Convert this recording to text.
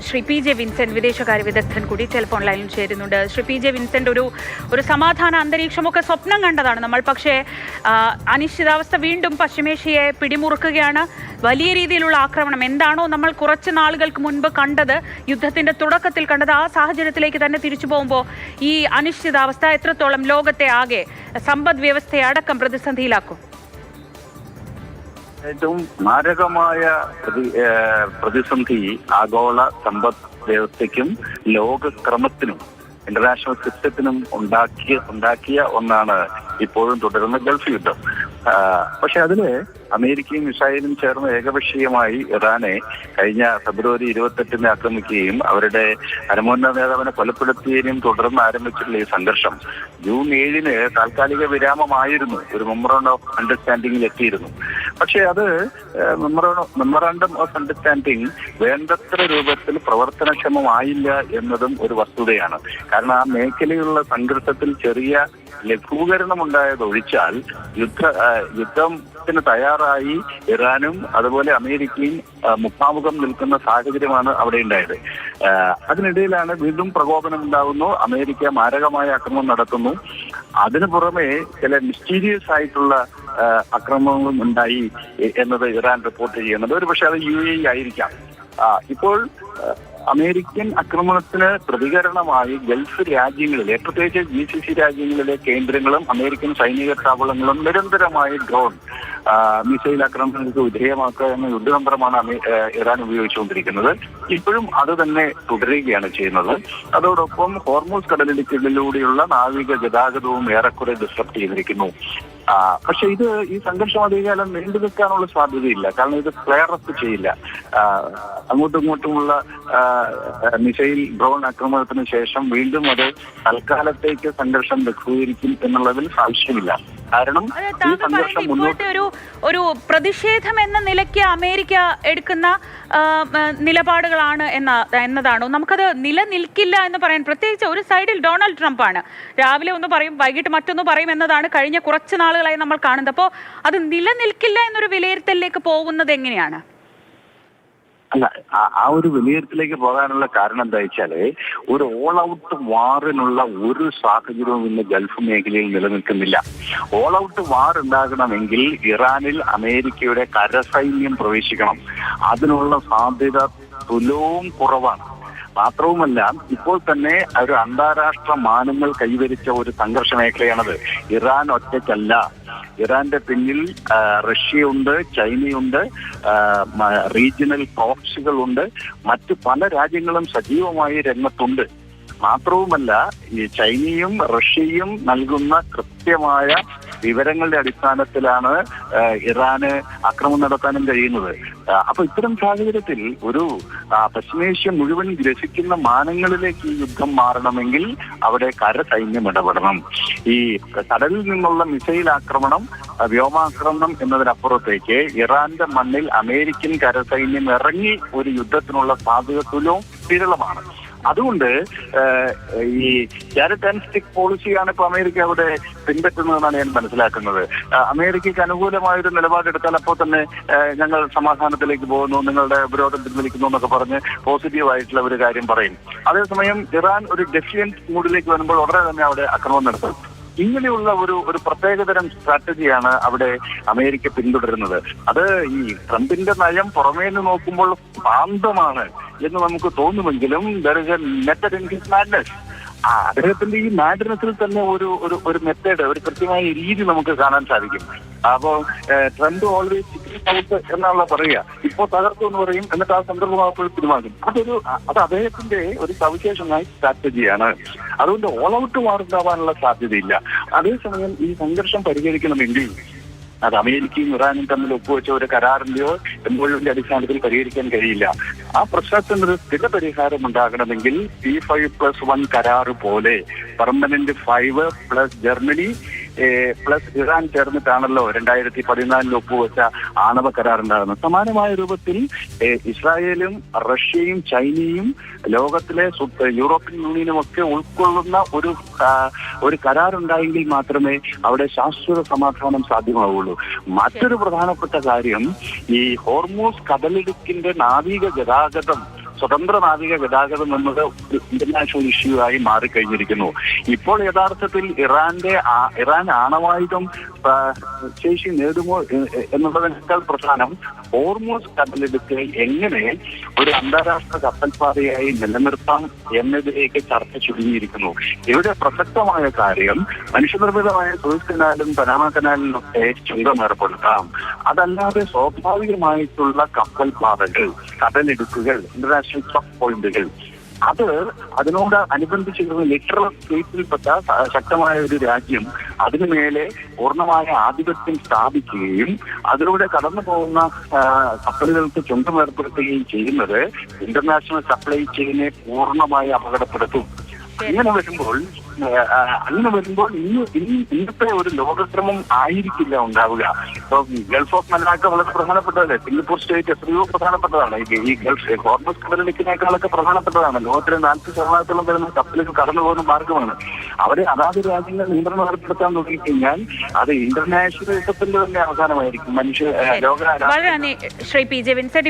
Shri P J Vincent, വിദേശകാര്യ വിദഗ്ധൻ കൂടി ടെലിഫോൺ ലൈനിൽ ചേരുന്നുണ്ട്. ശ്രീ പി ജെ വിൻസെന്റ്, ഒരു സമാധാന അന്തരീക്ഷമൊക്കെ സ്വപ്നം കണ്ടതാണ് നമ്മൾ. പക്ഷേ അനിശ്ചിതാവസ്ഥ വീണ്ടും പശ്ചിമേഷ്യയെ പിടിമുറുക്കുകയാണ്. വലിയ രീതിയിലുള്ള ആക്രമണം എന്താണോ നമ്മൾ കുറച്ച് നാളുകൾക്ക് മുൻപ് കണ്ടത്, യുദ്ധത്തിന്റെ തുടക്കത്തിൽ കണ്ടത്, ആ സാഹചര്യത്തിലേക്ക് തന്നെ തിരിച്ചു പോകുമ്പോൾ ഈ അനിശ്ചിതാവസ്ഥ എത്രത്തോളം ലോകത്തെ ആകെ സമ്പദ് വ്യവസ്ഥയെ അടക്കം പ്രതിസന്ധിയിലാക്കും? ഏറ്റവും മാരകമായ പ്രതിസന്ധി ആഗോള സമ്പദ് വ്യവസ്ഥയ്ക്കും ലോകക്രമത്തിനും ഇന്റർനാഷണൽ സിസ്റ്റത്തിനും ഉണ്ടാക്കിയ ഒന്നാണ് ഇപ്പോഴും തുടരുന്ന ഗൾഫ് യുദ്ധം. പക്ഷെ അതില് അമേരിക്കയും ഇസ്രായേലും ചേർന്ന് ഏകപക്ഷീയമായി ഇറാനെ കഴിഞ്ഞ ഫെബ്രുവരി 28 ആക്രമിക്കുകയും അവരുടെ പരമോന്നത നേതാവിനെ കൊലപ്പെടുത്തിയതിനും തുടർന്ന് ആരംഭിച്ചിട്ടുള്ള ഈ സംഘർഷം ജൂൺ 7 താൽക്കാലിക വിരാമമായിരുന്നു. ഒരു മെമ്മോറാണ്ടം ഓഫ് അണ്ടർസ്റ്റാൻഡിംഗിൽ എത്തിയിരുന്നു. പക്ഷെ അത് മെമ്മോറാണ്ടം ഓഫ് അണ്ടർസ്റ്റാൻഡിംഗ് വേണ്ടത്ര രൂപത്തിൽ പ്രവർത്തനക്ഷമമായില്ല എന്നതും ഒരു വസ്തുതയാണ്. കാരണം ആ മേഖലയിലുള്ള സംഘർഷത്തിൽ ചെറിയ ലഘൂകരണം ഉണ്ടായതൊഴിച്ചാൽ യുദ്ധത്തിന് തയ്യാറായി ഇറാനും അതുപോലെ അമേരിക്കയും മുഖാമുഖം നിൽക്കുന്ന സാഹചര്യമാണ് അവിടെ ഉണ്ടായത്. അതിനിടയിലാണ് വീണ്ടും പ്രകോപനം ഉണ്ടാകുന്നു. അമേരിക്ക മാരകമായ ആക്രമണം നടത്തുന്നു. അതിനു പുറമെ ചില മിസ്റ്റീരിയസ് ആയിട്ടുള്ള ആക്രമണങ്ങളും ഉണ്ടായി എന്നത് ഇറാൻ റിപ്പോർട്ട് ചെയ്യുന്നത്. ഒരു പക്ഷെ അത് UAE ആയിരിക്കാം. ഇപ്പോൾ അമേരിക്കൻ ആക്രമണത്തിന് പ്രതികരണമായി ഗൾഫ് രാജ്യങ്ങളിലെ, പ്രത്യേകിച്ച് GCC രാജ്യങ്ങളിലെ കേന്ദ്രങ്ങളും അമേരിക്കൻ സൈനിക താവളങ്ങളും നിരന്തരമായി ഡ്രോൺ മിസൈൽ ആക്രമണങ്ങൾക്ക് വിധേയമാക്കുക എന്ന യുദ്ധതന്ത്രമാണ് ഇറാൻ ഉപയോഗിച്ചുകൊണ്ടിരിക്കുന്നത്. ഇപ്പോഴും അത് തന്നെ തുടരുകയാണ് ചെയ്യുന്നത്. അതോടൊപ്പം ഹോർമൂസ് കടലിടുക്കിലൂടെയുള്ള നാവിക ഗതാഗതവും ഏറെക്കുറെ ഡിസ്ട്രപ്റ്റ് ചെയ്തിരിക്കുന്നു. പക്ഷെ ഈ സംഘർഷം അധികകാലം നീണ്ടു നിൽക്കാനുള്ള സാധ്യതയില്ല. കാരണം ഇത് ഫ്ലെയർ അപ്പ് ചെയ്യില്ല. അങ്ങോട്ടും ഇങ്ങോട്ടുമുള്ള മിസൈൽ ഡ്രോൺ ആക്രമണത്തിന് ശേഷം വീണ്ടും അത് തൽക്കാലത്തേക്ക് സംഘർഷം ലഘൂകരിക്കും എന്നുള്ളതിൽ സംശയമില്ല. കാരണം ഈ സംഘർഷം മുന്നോട്ട് ഒരു പ്രതിഷേധം എന്ന നിലയ്ക്ക് അമേരിക്ക എടുക്കുന്ന നിലപാടുകളാണ് എന്നതാണോ? നമുക്കത് നിലനിൽക്കില്ല എന്ന് പറയാൻ, പ്രത്യേകിച്ച് ഒരു സൈഡിൽ ഡൊണാൾഡ് ട്രംപ് ആണ്. രാവിലെ ഒന്ന് പറയും, വൈകിട്ട് മറ്റൊന്ന് പറയും എന്നതാണ് കഴിഞ്ഞ കുറച്ച് നാളുകളായി നമ്മൾ കാണുന്നത്. അപ്പോൾ അത് നിലനിൽക്കില്ല എന്നൊരു വിലയിരുത്തലിലേക്ക് പോകുന്നത് എങ്ങനെയാണ്? അല്ല, ആ ഒരു വിലയിരുത്തലേക്ക് പോകാനുള്ള കാരണം എന്താ വെച്ചാല്, ഒരു ഓൾ ഔട്ട് വാറിനുള്ള ഒരു സാഹചര്യവും ഇന്ന് ഗൾഫ് മേഖലയിൽ നിലനിൽക്കുന്നില്ല. ഓൾ ഔട്ട് വാർ ഉണ്ടാകണമെങ്കിൽ ഇറാനിൽ അമേരിക്കയുടെ കരസൈന്യം പ്രവേശിക്കണം. അതിനുള്ള സാധ്യത തുലവും കുറവാണ്. മാത്രവുമല്ല, ഇപ്പോൾ തന്നെ ഒരു അന്താരാഷ്ട്ര മാനങ്ങൾ കൈവരിച്ച ഒരു സംഘർഷ മേഖലയാണത്. ഇറാൻ ഒറ്റയ്ക്കല്ല. ഇറാന്റെ പിന്നിൽ റഷ്യയുണ്ട്, ചൈനയുണ്ട്, റീജിയണൽ പ്രോക്സികളുണ്ട്, മറ്റു പല രാജ്യങ്ങളും സജീവമായി രംഗത്തുണ്ട്. മാത്രവുമല്ല, ഈ ചൈനയും റഷ്യയും നൽകുന്ന കൃത്യമായ വിവരങ്ങളുടെ അടിസ്ഥാനത്തിലാണ് ഇറാന് ആക്രമണം നടത്താനും കഴിയുന്നത്. അപ്പൊ ഇത്തരം സാഹചര്യത്തിൽ ഒരു പശ്ചിമേഷ്യ മുഴുവൻ ഗ്രസിക്കുന്ന മാനങ്ങളിലേക്ക് ഈ യുദ്ധം മാറണമെങ്കിൽ അവിടെ കരസൈന്യം ഇടപെടണം. ഈ കടലിൽ നിന്നുള്ള മിസൈൽ ആക്രമണം, വ്യോമാക്രമണം എന്നതിനപ്പുറത്തേക്ക് ഇറാന്റെ മണ്ണിൽ അമേരിക്കൻ കരസൈന്യം ഇറങ്ങി ഒരു യുദ്ധത്തിനുള്ള സാധ്യത തുലവും വിരളമാണ്. അതുകൊണ്ട് ഈ ക്യാരറ്റ് ആൻഡ് സ്റ്റിക്ക് പോളിസിയാണ് ഇപ്പൊ അമേരിക്ക അവിടെ പിൻപറ്റുന്നതെന്നാണ് ഞാൻ മനസ്സിലാക്കുന്നത്. അമേരിക്കയ്ക്ക് അനുകൂലമായൊരു നിലപാടെടുത്താൽ അപ്പോൾ തന്നെ ഞങ്ങൾ സമാധാനത്തിലേക്ക് പോകുന്നു, നിങ്ങളുടെ ഉപരോധം പിൻവലിക്കുന്നു എന്നൊക്കെ പറഞ്ഞ് പോസിറ്റീവായിട്ടുള്ള ഒരു കാര്യം പറയും. അതേസമയം ഇറാൻ ഒരു ഡെഫിയന്റ് മൂഡിലേക്ക് വരുമ്പോൾ ഉടനെ തന്നെ അവിടെ ആക്രമണം നടത്തും. ഇങ്ങനെയുള്ള ഒരു പ്രത്യേകതരം സ്ട്രാറ്റജിയാണ് അവിടെ അമേരിക്ക പിന്തുടരുന്നത്. അത് ഈ ട്രംപിന്റെ നയം പുറമേ നിന്ന് നോക്കുമ്പോൾ ഭ്രാന്തമാണ് എന്ന് നമുക്ക് തോന്നുമെങ്കിലും there is a method in his madness. അദ്ദേഹത്തിന്റെ ഈ മാഡ്നസിൽ തന്നെ ഒരു മെത്തേഡ്, ഒരു കൃത്യമായ രീതി നമുക്ക് കാണാൻ സാധിക്കും. അപ്പോ ട്രംപ് ഓൾവേസ് ഔട്ട് എന്നുള്ള പറയുക, ഇപ്പോ തകർത്തു എന്ന് പറയും, എന്നിട്ട് ആ സന്ദർഭമായപ്പോൾ പിന്മാറും. അത് അദ്ദേഹത്തിന്റെ ഒരു സവിശേഷമായ സ്ട്രാറ്റജിയാണ്. അതുകൊണ്ട് ഓൾ ഔട്ട് വാറുണ്ടാവാനുള്ള സാധ്യതയില്ല. അതേസമയം ഈ സംഘർഷം പരിഹരിക്കണമെങ്കിൽ അത് അമേരിക്കയും ഇറാനും തമ്മിൽ ഒപ്പുവെച്ച ഒരു കരാറിന്റെയോ എംഒയുവിന്റെ അടിസ്ഥാനത്തിൽ പരിഹരിക്കാൻ കഴിയില്ല. ആ പ്രശ്നത്തിന് സ്ഥിര പരിഹാരം ഉണ്ടാകണമെങ്കിൽ P5+1 കരാറ് പോലെ permanent 5 plus Germany plus Iran ചേർന്നിട്ടാണല്ലോ 2014 ഒപ്പുവെച്ച ആണവ കരാർ ഉണ്ടാകുന്നത്. സമാനമായ രൂപത്തിൽ ഇസ്രായേലും റഷ്യയും ചൈനയും ലോകത്തിലെ യൂറോപ്യൻ യൂണിയനും ഒക്കെ ഉൾക്കൊള്ളുന്ന ഒരു കരാറുണ്ടായെങ്കിൽ മാത്രമേ അവിടെ ശാശ്വത സമാധാനം സാധ്യമാവുള്ളൂ. മറ്റൊരു പ്രധാനപ്പെട്ട കാര്യം, ഈ ഹോർമൂസ് കടലിടുക്കിന്റെ നാവിക ഗതാഗതം സ്വതന്ത്ര നാവിക ഗതാഗതം എന്നത് ഒരു ഇന്റർനാഷണൽ ഇഷ്യൂ ആയി മാറിക്കഴിഞ്ഞിരിക്കുന്നു. ഇപ്പോൾ യഥാർത്ഥത്തിൽ ഇറാൻ ആണവായുധം ശേഷി നേടുമോ എന്നുള്ളതിനേക്കാൾ പ്രധാനം ഹോർമൂസ് കടലിടുക്ക് എങ്ങനെ ഒരു അന്താരാഷ്ട്ര കപ്പൽപാതയായി നിലനിർത്താം എന്നതിലേക്ക് ചർച്ച ചുരുങ്ങിയിരിക്കുന്നു. ഇവിടെ പ്രസക്തമായ കാര്യം മനുഷ്യനിർമ്മിതമായ സൂയസ് കനാലും പനാമ കനാലിനൊക്കെ ചുങ്കം ഏർപ്പെടുത്താം. അതല്ലാതെ സ്വാഭാവികമായിട്ടുള്ള കപ്പൽ പാതകൾ, കടലിടുക്കുകൾ, ഇന്റർനാഷണൽ ചെക്ക് പോയിന്റുകൾ അതിനോട് അനുബന്ധിച്ചിരുന്ന ലിറ്ററൽ സ്പേസിൽപ്പെട്ട ശക്തമായ ഒരു രാജ്യം അതിനുമേലെ പൂർണ്ണമായ ആധിപത്യം സ്ഥാപിക്കുകയും അതിലൂടെ കടന്നു പോകുന്ന കപ്പലുകൾക്ക് ചുങ്കം ഏർപ്പെടുത്തുകയും ചെയ്യുന്നത് ഇന്റർനാഷണൽ സപ്ലൈ ചെയിനെ പൂർണ്ണമായി അപകടപ്പെടുത്തും. അങ്ങനെ വരുമ്പോൾ ഇന്നത്തെ ഒരു ലോകക്രമം ആയിരിക്കില്ല ഉണ്ടാവുക. ഇപ്പൊ ഗൾഫ് ഓഫ് മലാക്ക വളരെ പ്രധാനപ്പെട്ടതല്ലേ, സിംഗപ്പൂർ സ്റ്റേറ്റ് എത്രയോ പ്രധാനപ്പെട്ടതാണ്. ഈ ഗൾഫ് ഹോർമസ് കടലിടുക്കിനേക്കാളൊക്കെ പ്രധാനപ്പെട്ടതാണ്. ലോകത്തിലെ 40% വരുന്ന കപ്പലുകൾ കടന്നു പോകുന്ന മാർഗമാണ്. അവരെ അതാത് രാജ്യങ്ങൾ നിയന്ത്രണം ഏർപ്പെടുത്താൻ തുടങ്ങിക്കഴിഞ്ഞാൽ അത് ഇന്റർനാഷണൽ യുദ്ധത്തിന്റെ തന്നെ അവസാനമായിരിക്കും. വളരെ നന്ദി ശ്രീ പി ജെ വിൻസെന്റ്.